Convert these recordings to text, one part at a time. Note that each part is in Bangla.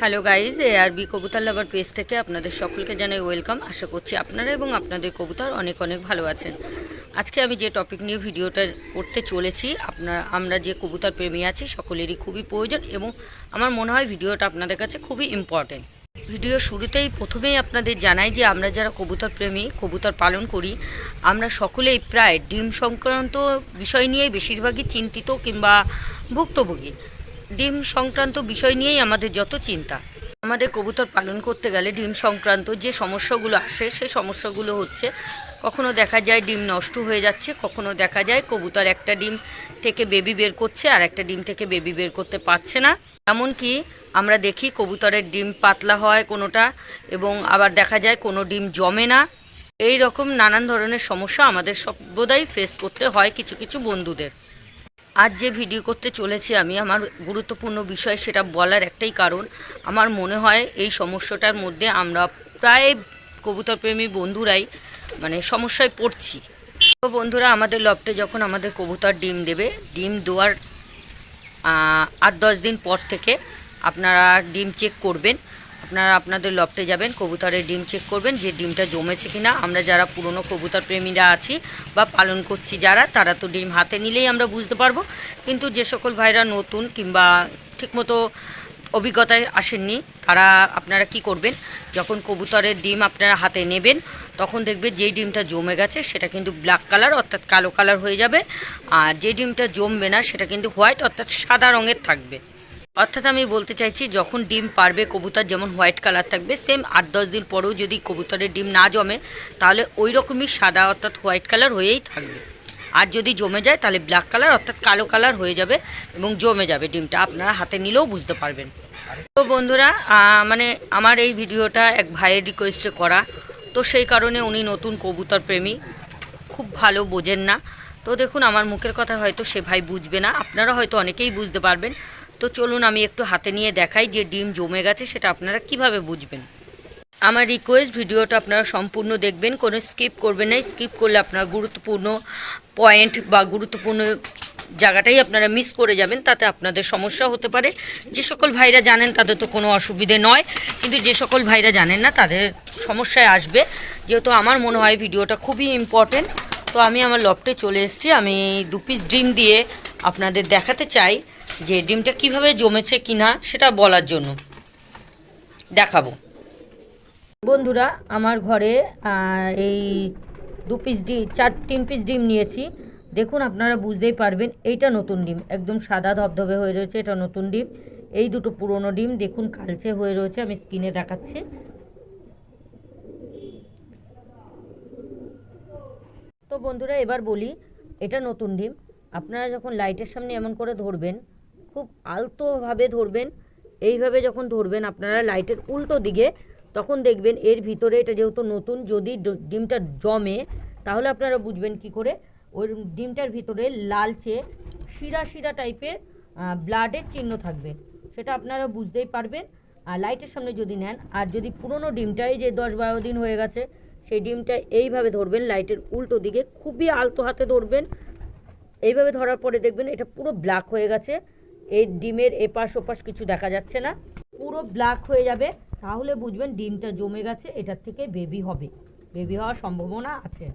হ্যালো গাইজ, ARB কবুতর লাভার পেজ থেকে আপনাদের সকলকে জানাই ওয়েলকাম। আশা করছি আপনারা এবং আপনাদের কবুতর অনেক অনেক ভালো আছেন। আজকে আমি যে টপিক নিয়ে ভিডিওটা করতে চলেছি, আমরা যে কবুতর প্রেমী আছি সকলেরই খুবই প্রয়োজন এবং আমার মনে হয় ভিডিওটা আপনাদের কাছে খুবই ইম্পর্টেন্ট। ভিডিও শুরুতেই প্রথমেই আপনাদের জানাই যে আমরা যারা কবুতর প্রেমী, কবুতর পালন করি, আমরা সকলেই প্রায় ডিম সংক্রান্ত বিষয় নিয়েই বেশিরভাগই চিন্তিত কিংবা ভুক্তভোগী। ডিম সংক্রান্ত বিষয় নিয়েই আমাদের যত চিন্তা। আমাদের কবুতর পালন করতে গেলে ডিম সংক্রান্ত যে সমস্যাগুলো আসে সেই সমস্যাগুলো হচ্ছে, কখনো দেখা যায় ডিম নষ্ট হয়ে যাচ্ছে, কখনো দেখা যায় কবুতর একটা ডিম থেকে বেবি বের করছে আর একটা ডিম থেকে বেবি বের করতে পারছে না। এমনকি আমরা দেখি কবুতরের ডিম পাতলা হয় কোনোটা, এবং আবার দেখা যায় কোনো ডিম জমে না। এই রকম নানান ধরনের সমস্যা আমাদের সর্বদাই ফেস করতে হয় কিছু কিছু বন্ধুদের। আজ যে ভিডিও করতে চলেছি আমি, আমার গুরুত্বপূর্ণ বিষয় সেটা বলার একটাই কারণ, আমার মনে হয় এই সমস্যাটার মধ্যে আমরা প্রায় কবুতরপ্রেমী বন্ধুরাই সমস্যায় পড়ছি। তো বন্ধুরা, আমাদের লফটে যখন আমাদের কবুতর ডিম দেবে, ডিম দেওয়ার 8-10 দিন পর থেকে আপনারা ডিম চেক করবেন। আপনারা আপনাদের লফটে যাবেন, কবুতরের ডিম চেক করবেন যে ডিমটা জমেছে কিনা। আমরা যারা পুরনো কবুতর প্রেমীরা আছি বা পালন করছি যারা, তারা তো ডিম হাতে নিলেই আমরা বুঝতে পারবো। কিন্তু যে সকল ভাইরা নতুন কিংবা ঠিকমতো অভিজ্ঞতায় আসেননি, তারা আপনারা কি করবেন, যখন কবুতরের ডিম আপনারা হাতে নেবেন তখন দেখবেন যেই ডিমটা জমে গেছে সেটা কিন্তু ব্ল্যাক কালার অর্থাৎ কালো কালার হয়ে যাবে, আর যে ডিমটা জমবে না সেটা কিন্তু হোয়াইট অর্থাৎ সাদা রঙের থাকবে। অর্থাৎ আমি বলতে চাইছি, যখন ডিম পারবে কবুতর যেমন হোয়াইট কালার থাকবে, সেম 8-10 দিন পরেও যদি কবুতরের ডিম না জমে তাহলে ওই রকমই সাদা অর্থাৎ হোয়াইট কালার হয়েই থাকবে। আর যদি জমে যায় তাহলে ব্ল্যাক কালার অর্থাৎ কালো কালার হয়ে যাবে এবং জমে যাবে ডিমটা, আপনারা হাতে নিলেও বুঝতে পারবেন। তো বন্ধুরা, আমার এই ভিডিওটা এক ভাইয়ের রিকোয়েস্টে করা, তো সেই কারণে উনি নতুন কবুতর প্রেমী, খুব ভালো বোঝেন না। তো দেখুন, আমার মুখের কথা হয়তো সে ভাই বুঝবে না, আপনারা হয়তো অনেকেই বুঝতে পারবেন। তো চলুন আমি একটু হাতে নিয়ে দেখাই যে ডিম জমে গেছে সেটা আপনারা কিভাবে বুঝবেন। আমার রিকোয়েস্ট, ভিডিওটা আপনারা সম্পূর্ণ দেখবেন, কোনো স্কিপ করবেন না। স্কিপ করলে আপনারা গুরুত্বপূর্ণ পয়েন্ট বা গুরুত্বপূর্ণ জায়গাটাই আপনারা মিস করে যাবেন, তাতে আপনাদের সমস্যা হতে পারে। যে সকল ভাইরা জানেন তাদের তো কোনো অসুবিধে নয়, কিন্তু যে সকল ভাইরা জানেন না তাদের সমস্যায় আসবে। যেহেতু আমার মনে হয় ভিডিওটা খুবই ইম্পর্টেন্ট, তো আমি আমার লফটে চলে এসেছি। আমি 2 পিস ডিম দিয়ে আপনাদের দেখাতে চাই যে ডিমটা কিভাবে জমেছে কিনা সেটা বলার জন্য দেখাবো। বন্ধুরা, আমার ঘরে এই 3 পিস ডিম নিয়েছি। দেখুন, আপনারা বুঝতেই পারবেন এইটা নতুন ডিম, একদম সাদা ধবধবে হয়ে রয়েছে, এটা নতুন ডিম। এই দুটো পুরনো ডিম দেখুন কালচে হয়ে রয়েছে, আমি স্ক্রিনে দেখাচ্ছি। তো বন্ধুরা, এবার বলি, এটা নতুন ডিম। আপনারা যখন লাইটের সামনে এমন করে ধরবেন, খুব আলতোভাবে ধরবেন। এইভাবে যখন ধরবেন আপনারা লাইটের উল্টো দিকে, তখন দেখবেন এর ভিতরে, এটা যেহেতু নতুন, যদি ডিমটা জমে তাহলে আপনারা বুঝবেন কি করে, ওই ডিমটার ভিতরে লালচে শিরা শিরা টাইপের ব্লাডের চিহ্ন থাকবে, সেটা আপনারা বুঝতেই পারবেন। আর লাইটের সামনে যদি নেন, আর যদি পুরনো ডিমটাই যে 10-12 দিন হয়ে গেছে, সেই ডিমটা এইভাবে ধরবেন লাইটের উল্টো দিকে, খুবই আলতো হাতে ধরবেন। এইভাবে ধরার পরে দেখবেন এটা পুরো ব্ল্যাক হয়ে গেছে, এই ডিমের এপাশ ওপাশ কিছু দেখা যাচ্ছে না, পুরো ব্ল্যাক হয়ে যাবে। তাহলে বুঝবেন ডিমটা জমে গেছে, এটার থেকে বেবি হবে, বেবি হওয়ার সম্ভাবনা আছে।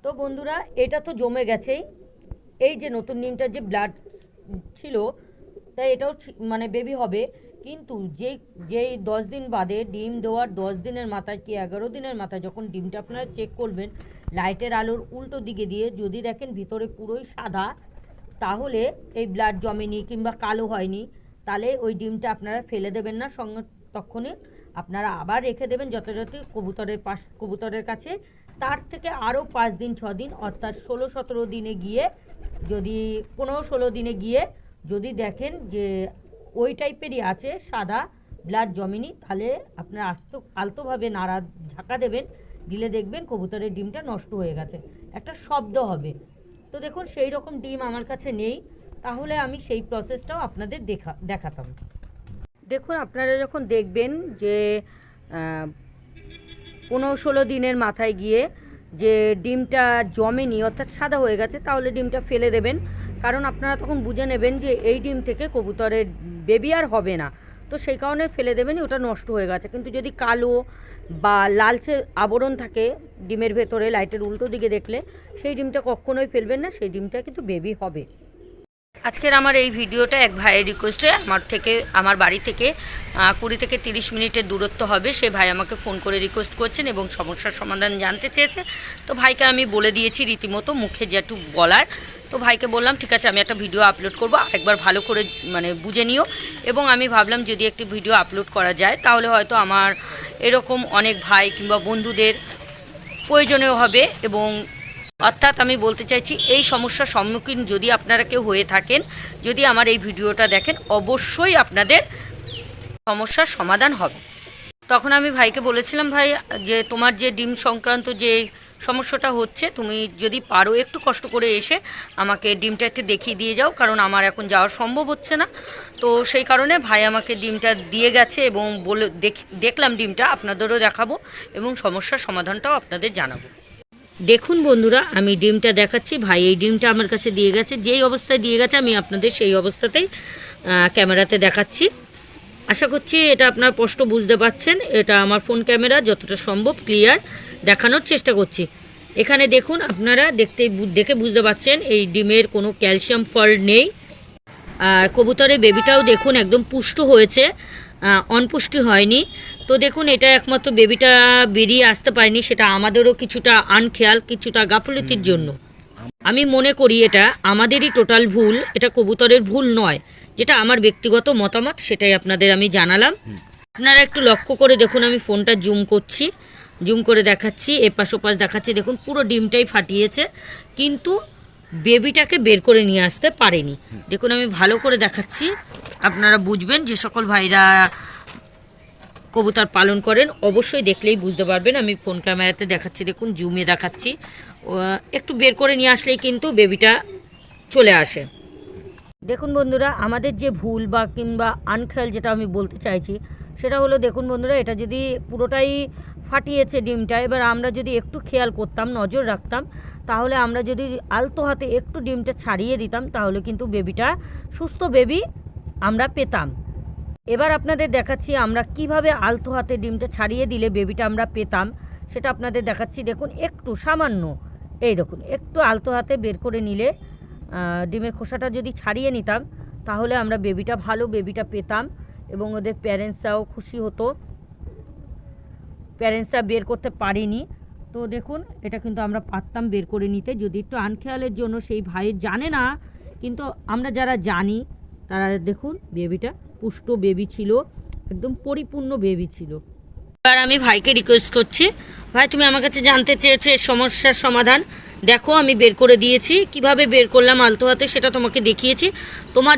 তো বন্ধুরা, এটা তো জমে গেছেই। এই যে নতুন ডিমটার যে ব্লাড ছিল, তাই এটাও বেবি হবে। কিন্তু যেই 10 দিন বাদে, ডিম দেওয়ার 10 দিনের মাথায় কি 11 দিনের মাথায় যখন ডিমটা আপনারা চেক করবেন লাইটের আলোর উল্টো দিকে দিয়ে, যদি দেখেন ভিতরে পুরোই সাদা, তাহলে এই ব্লাড জমেনি কিংবা কালো হয়নি, তাহলে ওই ডিমটা আপনারা ফেলে দেবেন না, সঙ্গে তখনই আপনারা আবার রেখে দেবেন যথাযথ কবুতরের কাছে। তার থেকে আরও 5 দিন 6 দিন অর্থাৎ 16-17 দিনে গিয়ে, যদি 15-16 দিনে গিয়ে যদি দেখেন যে ওই টাইপেরই আছে সাদা, ব্লাড জমেনি, তাহলে আপনারা আলতোভাবে নাড়া ঝাঁকা দেবেন, দিলে দেখবেন কবুতরের ডিমটা নষ্ট হয়ে গেছে, একটা শব্দ হবে। তো দেখুন, সেই রকম ডিম আমার কাছে নেই, তাহলে আমি সেই প্রসেসটাও আপনাদের দেখাতাম। দেখুন, আপনারা যখন দেখবেন যে 15-16 দিনের মাথায় গিয়ে যে ডিমটা জমেনি অর্থাৎ সাদা হয়ে গেছে, তাহলে ডিমটা ফেলে দেবেন। কারণ আপনারা তখন বুঝে নেবেন যে এই ডিম থেকে কবুতরের বেবি আর হবে না। তো সেই কারণে ফেলে দেবেন, ওটা নষ্ট হয়ে গেছে। কিন্তু যদি কালো বা লালচে আবরণ থাকে ডিমের ভেতরে, লাইটের উল্টো দিকে দেখলে, সেই ডিমটা কখনোই ফেলবেন না, সেই ডিমটা কিন্তু বেবি হবে। আজকের আমার এই ভিডিওটা এক ভাইয়ের রিকোয়েস্টে, আমার বাড়ি থেকে 20 থেকে 30 মিনিটের দূরত্ব হবে। সে ভাই আমাকে ফোন করে রিকোয়েস্ট করছেন এবং সমস্যার সমাধান জানতে চেয়েছে। তো ভাইকে আমি বলে দিয়েছি রীতিমতো মুখে যেটুকু বলার। তো ভাইকে বললাম ঠিক আছে, আমি একটা ভিডিও আপলোড করব, একবার ভালো করে বুঝে নিও। এবং আমি ভাবলাম যদি একটি ভিডিও আপলোড করা যায় তাহলে হয়তো আমার এরকম অনেক ভাই কিংবা বন্ধুদের প্রয়োজনীয় হবে। এবং অর্থাৎ আমি বলতে চাইছি, এই সমস্যার সম্মুখীন যদি আপনারা কেউ হয়ে থাকেন, যদি আমার এই ভিডিওটা দেখেন, অবশ্যই আপনাদের সমস্যার সমাধান হবে। তখন আমি ভাইকে বলেছিলাম, ভাই যে তোমার যে ডিম সংক্রান্ত যে সমস্যাটা হচ্ছে, তুমি যদি পারো একটু কষ্ট করে এসে আমাকে ডিমটা একটু দেখিয়ে দিয়ে যাও, কারণ আমার এখন যাওয়া সম্ভব হচ্ছে না। তো সেই কারণে ভাই আমাকে ডিমটা দিয়ে গেছে এবং দেখলাম ডিমটা, আপনাদেরও দেখাবো এবং সমস্যার সমাধানটাও আপনাদের জানাবো। দেখুন বন্ধুরা, আমি ডিমটা দেখাচ্ছি। ভাই এই ডিমটা আমার কাছে দিয়ে গেছে, যেই অবস্থায় দিয়ে গেছে আমি আপনাদের সেই অবস্থাতেই ক্যামেরাতে দেখাচ্ছি। আশা করছি এটা আপনারা স্পষ্ট বুঝতে পারছেন। এটা আমার ফোন ক্যামেরা, যতটা সম্ভব ক্লিয়ার দেখানোর চেষ্টা করছি। এখানে দেখুন, আপনারা দেখে বুঝতে পারছেন এই ডিমের কোনো ক্যালসিয়াম ফল্ট নেই। আর কবুতরের বেবিটাও দেখুন একদম পুষ্ট হয়েছে, অনপুষ্টি হয়নি। তো দেখুন, এটা একমাত্র বেবিটা বেরিয়ে আসতে পারেনি, সেটা আমাদেরও কিছুটা আনখেয়াল, কিছুটা গাফলতির জন্য। আমি মনে করি এটা আমাদেরই টোটাল ভুল, এটা কবুতরের ভুল নয়। যেটা আমার ব্যক্তিগত মতামত, সেটাই আপনাদের আমি জানালাম। আপনারা একটু লক্ষ্য করে দেখুন, আমি ফোনটা জুম করছি, জুম করে দেখাচ্ছি, এপাশ ওপাশ দেখাচ্ছি। দেখুন পুরো ডিমটাই ফাটিয়েছে, কিন্তু বেবিটাকে বের করে নিয়ে আসতে পারেনি। দেখুন আমি ভালো করে দেখাচ্ছি, আপনারা বুঝবেন। যে সকল ভাইরা কবুতর পালন করেন অবশ্যই দেখলেই বুঝতে পারবেন। আমি ফোন ক্যামেরাতে দেখাচ্ছি, দেখুন জুমে দেখাচ্ছি। একটু বের করে নিয়ে আসলেই কিন্তু বেবিটা চলে আসে। দেখুন বন্ধুরা, আমাদের যে ভুল বা কিংবা আনখেয়াল যেটা আমি বলতে চাইছি, সেটা হলো, দেখুন বন্ধুরা, এটা যদি পুরোটাই ফাটিয়েছে ডিমটা, এবার আমরা যদি একটু খেয়াল করতাম, নজর রাখতাম, তাহলে আমরা যদি আলতো হাতে একটু ডিমটা ছাড়িয়ে দিতাম, তাহলে কিন্তু বেবিটা সুস্থ বেবি আমরা পেতাম। এবার আপনাদের দেখাচ্ছি আমরা কিভাবে আলতো হাতে ডিমটা ছাড়িয়ে দিলে বেবিটা আমরা পেতাম, সেটা আপনাদের দেখাচ্ছি। দেখুন একটু সামান্য, এই দেখুন একটু আলতো হাতে বের করে নিলে, ডিমের খোসাটা যদি ছাড়িয়ে নিতাম, তাহলে আমরা ভালো বেবিটা পেতাম এবং ওদের প্যারেন্টসরাও খুশি হতো। প্যারেন্টসরা বের করতে পারেনি, তো দেখুন এটা কিন্তু আমরা পারতাম বের করে নিতে, যদি একটু আনখেয়ালের জন্য সেই ভাই জানে না। কিন্তু আমরা যারা জানি তারা দেখুন, বেবিটা পুষ্ট বেবি ছিল, একদম পরিপূর্ণ বেবি ছিল। এবার আমি ভাইকে রিকোয়েস্ট করছি, ভাই তুমি আমার কাছে জানতে চেয়েছো এর সমস্যার সমাধান, দেখো আমি বের করে দিয়েছি। কিভাবে বের করলাম আলতো হাতে সেটা তোমাকে দেখিয়েছি। তোমার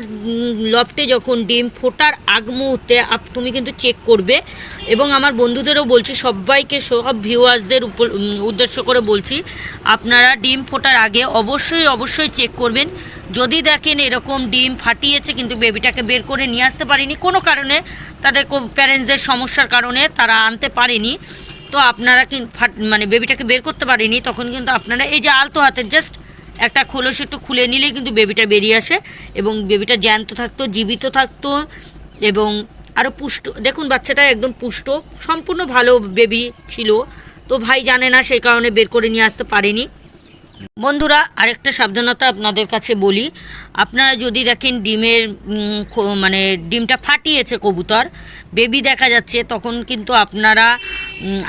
লফটে যখন ডিম ফোটার আগ মুহূর্তে তুমি কিন্তু চেক করবে। এবং আমার বন্ধুদেরও বলছি, সবাইকে, সব ভিউয়ার্সদের উদ্দেশ্য করে বলছি, আপনারা ডিম ফোটার আগে অবশ্যই চেক করবেন। যদি দেখেন এরকম ডিম ফাটিয়েছে কিন্তু বেবিটাকে বের করে নিয়ে আসতে পারেনি, কোনো কারণে তাদের প্যারেন্টসদের সমস্যার কারণে তারা আনতে পারেনি, তো আপনারা বেবিটাকে বের করতে পারেনি, তখন কিন্তু আপনারা এই যে আলতো হাতের জাস্ট একটা খোলস একটু খুলে নিলেই কিন্তু বেবিটা বেরিয়ে আসে এবং বেবিটা জ্যান্ত থাকতো, জীবিত থাকতো এবং আরও পুষ্ট। দেখুন বাচ্চাটা একদম পুষ্ট, সম্পূর্ণ ভালো বেবি ছিল। তো ভাই জানে না, সেই কারণে বের করে নিয়ে আসতে পারেনি। বন্ধুরা, আরেকটা সাবধানতা আপনাদের কাছে বলি, আপনারা যদি দেখেন ডিমটা ফাটিয়েছে কবুতর, বেবি দেখা যাচ্ছে, তখন কিন্তু আপনারা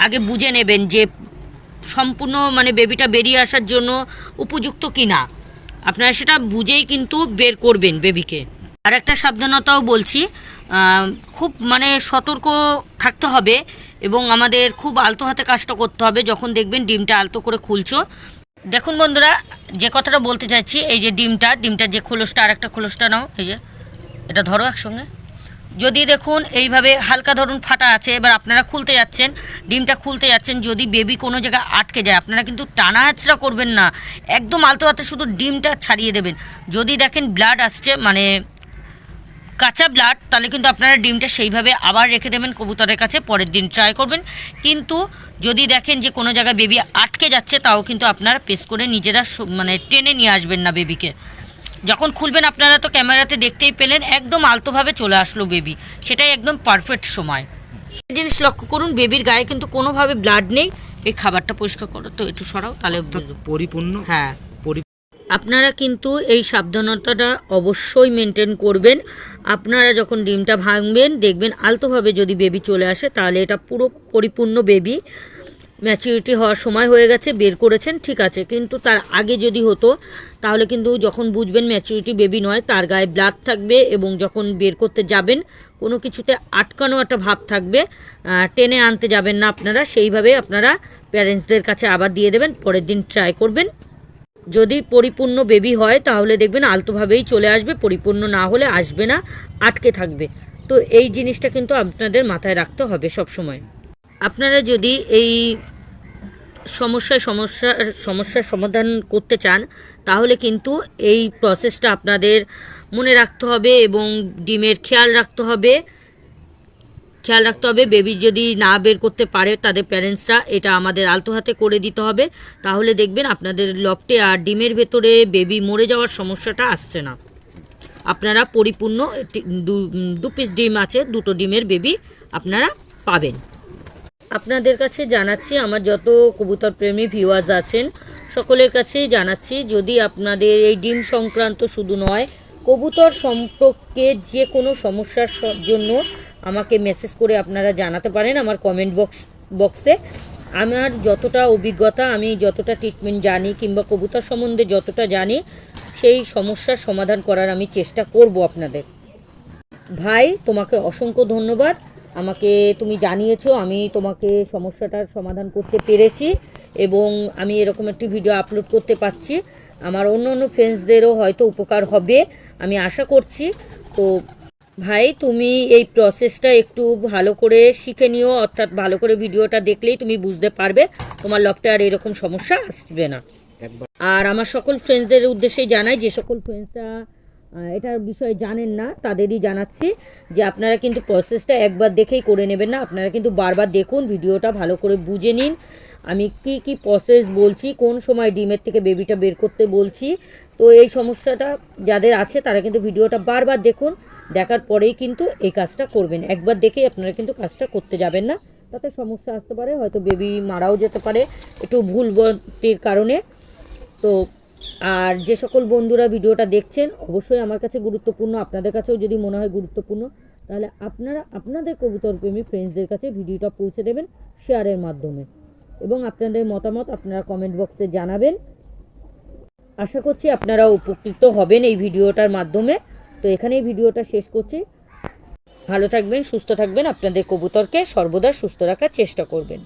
আগে বুঝে নেবেন যে সম্পূর্ণ বেবিটা বেরিয়ে আসার জন্য উপযুক্ত কি না। আপনারা সেটা বুঝেই কিন্তু বের করবেন বেবিকে। আর একটা সাবধানতাও বলছি, খুব সতর্ক থাকতে হবে এবং আমাদের খুব আলতো হাতে কাজটা করতে হবে যখন দেখবেন ডিমটা আলতো করে খুলছো। দেখুন বন্ধুরা, যে কথাটা বলতে চাইছি, এই যে ডিমটা যে খোলসটা, আর একটা খোলসটা নাও, এই যে এটা ধরো একসঙ্গে। যদি দেখুন এইভাবে হালকা ধরুন ফাটা আছে, এবার আপনারা ডিমটা খুলতে যাচ্ছেন, যদি বেবি কোনো জায়গায় আটকে যায়, আপনারা কিন্তু টানা হাঁচড়া করবেন না, একদম আলতো হাতে শুধু ডিমটা ছাড়িয়ে দেবেন। যদি দেখেন ব্লাড আসছে, কাঁচা ব্লাড, তাহলে কিন্তু আপনারা ডিমটা সেইভাবে আবার রেখে দেবেন কবুতরের কাছে, পরের দিন ট্রাই করবেন। কিন্তু যদি দেখেন যে কোনো জায়গায় বেবি আটকে যাচ্ছে, তাও কিন্তু আপনারা প্রেস করে নিজেরা টেনে নিয়ে আসবেন না বেবিকে। যখন খুলবেন আপনারা তো ক্যামেরাতে দেখতেই পেলেন, একদম আলতোভাবে চলে আসলো বেবি, সেটাই একদম পারফেক্ট সময়। জিনিস লক্ষ্য করুন, বেবির গায়ে কিন্তু কোনোভাবে ব্লাড নেই। এই খাবারটা পরিষ্কার করো তো, একটু সরাও তাহলে পরিপূর্ণ। হ্যাঁ, আপনারা কিন্তু এই সাবধানতাটা অবশ্যই মেনটেন করবেন। আপনারা যখন ডিমটা ভাঙবেন দেখবেন আলতোভাবে যদি বেবি চলে আসে তাহলে এটা পুরো পরিপূর্ণ বেবি, ম্যাচুরিটি হওয়ার সময় হয়ে গেছে, বের করেছেন ঠিক আছে। কিন্তু তার আগে যদি হতো তাহলে কিন্তু যখন বুঝবেন ম্যাচুরিটি বেবি নয়, তার গায়ে ব্লাড থাকবে এবং যখন বের করতে যাবেন কোনো কিছুতে আটকানো একটা ভাব থাকবে, টেনে আনতে যাবেন না আপনারা, সেইভাবে আপনারা প্যারেন্টসদের কাছে আবার দিয়ে দেবেন। পরের দিন ট্রাই করবেন। যদি পরিপূর্ণ বেবি হয় তাহলে দেখবেন আলতোভাবেই চলে আসবে, পরিপূর্ণ না হলে আসবে না, আটকে থাকবে। তো এই জিনিসটা কিন্তু আপনাদের মাথায় রাখতে হবে সব সময়। আপনারা যদি এই সমস্যার সমাধান করতে চান তাহলে কিন্তু এই প্রসেসটা আপনাদের মনে রাখতে হবে এবং ডিমের খেয়াল রাখতে হবে। বেবি যদি না বের করতে পারে তাদের প্যারেন্টসরা, এটা আমাদের আলতো হাতে করে দিতে হবে। তাহলে দেখবেন আপনাদের লফটে আর ডিমের ভেতরে বেবি মরে যাওয়ার সমস্যাটা আসছে না। আপনারা পরিপূর্ণ 2 পিস ডিম আছে, 2টো ডিমের বেবি আপনারা পাবেন। আপনাদের কাছে জানাচ্ছি, আমার যত কবুতর প্রেমী ভিউয়ার্স আছেন সকলের কাছেই জানাচ্ছি, যদি আপনাদের এই ডিম সংক্রান্ত শুধু নয়, কবুতর সম্পর্কে যে কোনো সমস্যার জন্য আমাকে মেসেজ করে আপনারা জানাতে পারেন আমার কমেন্ট বক্সে। আমার যতটা অভিজ্ঞতা, আমি যতটা ট্রিটমেন্ট জানি কিংবা কবুতর সম্বন্ধে যতটা জানি, সেই সমস্যার সমাধান করার আমি চেষ্টা করব আপনাদের। ভাই, তোমাকে অসংখ্য ধন্যবাদ। আমাকে তুমি জানিয়েছো, আমি তোমাকে সমস্যাটার সমাধান করতে পেরেছি এবং আমি এরকম একটি ভিডিও আপলোড করতে পারছি। আমার অন্য ফ্রেন্ডসদেরও হয়তো উপকার হবে আমি আশা করছি। তো ভাই, তুমি এই প্রসেসটা একটু ভালো করে শিখে নিও, অর্থাৎ ভালো করে ভিডিওটা দেখলেই তুমি বুঝতে পারবে, তোমার লফটে আর এরকম সমস্যা আসবে না। আর আমার সকল ফ্রেন্ডসদের উদ্দেশ্যেই জানাই, যে সকল ফ্রেন্ডসরা এটার বিষয়ে জানেন না তাদেরই জানাচ্ছি যে আপনারা কিন্তু প্রসেসটা একবার দেখেই করে নেবেন না, আপনারা কিন্তু বারবার দেখুন, ভিডিওটা ভালো করে বুঝে নিন আমি কি প্রসেস বলছি, কোন সময় ডিমের থেকে বেবিটা বের করতে বলছি। তো এই সমস্যাটা যাদের আছে তারা কিন্তু ভিডিওটা বারবার দেখুন, দেখার পরেই কিন্তু এই কাজটা করবেন। একবার দেখেই আপনারা কিন্তু কাজটা করতে যাবেন না, তাতে সমস্যা আসতে পারে, হয়তো বেবি মারাও যেতে পারে একটু ভুলভ্রান্তির কারণে। তো আর যে সকল বন্ধুরা ভিডিওটা দেখছেন অবশ্যই আমার কাছে গুরুত্বপূর্ণ, আপনাদের কাছেও যদি মনে হয় গুরুত্বপূর্ণ তাহলে আপনারা আপনাদের কবুতর প্রেমী ফ্রেন্ডসদের কাছে ভিডিওটা পৌঁছে দেবেন শেয়ারের মাধ্যমে এবং আপনাদের মতামত আপনারা কমেন্ট বক্সে জানাবেন। আশা করছি আপনারা উপকৃত হবেন এই ভিডিওটার মাধ্যমে। তো এখানেই ভিডিওটা শেষ করছি। ভালো থাকবেন, সুস্থ থাকবেন, আপনাদের কবুতরকে সর্বদা সুস্থ রাখার চেষ্টা করবেন।